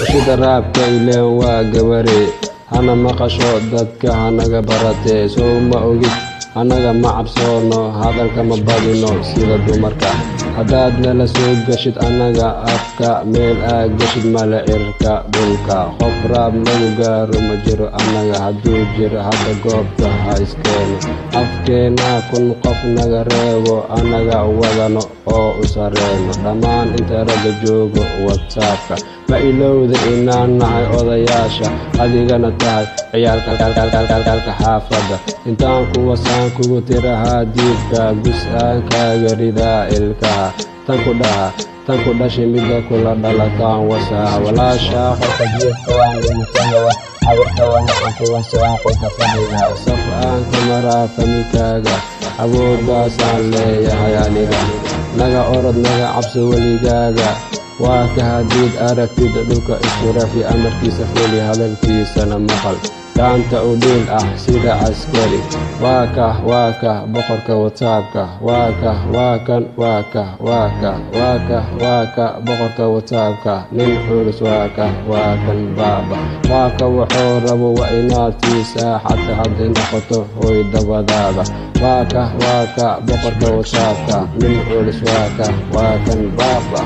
Shida raabka ileen waa gabare hana maqasho dadka hanaga barate soo ma ogid anaga ma cabsoono hadalka ma badino sida dumarka haddaad nala soo gashid anaga afka meel aad gashid mala cirka dhulka qof raab lagu gaaro ma jiro anaga hadduu jiro hadda goobta ha iskeeno afkeena kun qof naga reebo anaga wadano oo u sareeno dhammaan inta ragga joogo WhatsAppka ma ilowda inaan nahay odayaasha adigana tahay ciyaalka xaafadda intaan kuwa saan kugu tirahaa diibka gus-aankaaga ridaa ilkaha tan ku dhashay midda kula dhalataan wasaa walaasha qolka jiifka waan dhimitaga xawirka waxaan ku wasaan qolka fadhiga saf aan ka maraa famikaaga awooddaasaan leeyahay aniga naga orod naga cabso weligaaga waa ka hadiid aragtida dhulka isku rafi amarkiisa fuli hadalkiisana maqal gacanta u dhiil ah sida askari waa ka boqorka WhatsAppka waa ka boqorka WhatsAppka nin culus waa kan baaba waa ka wuxuu rabo waa inaad siisaa xataa hadday noqoto hooy dabadaada waa ka boqorka WhatsAppka nin culus waa kan baaba.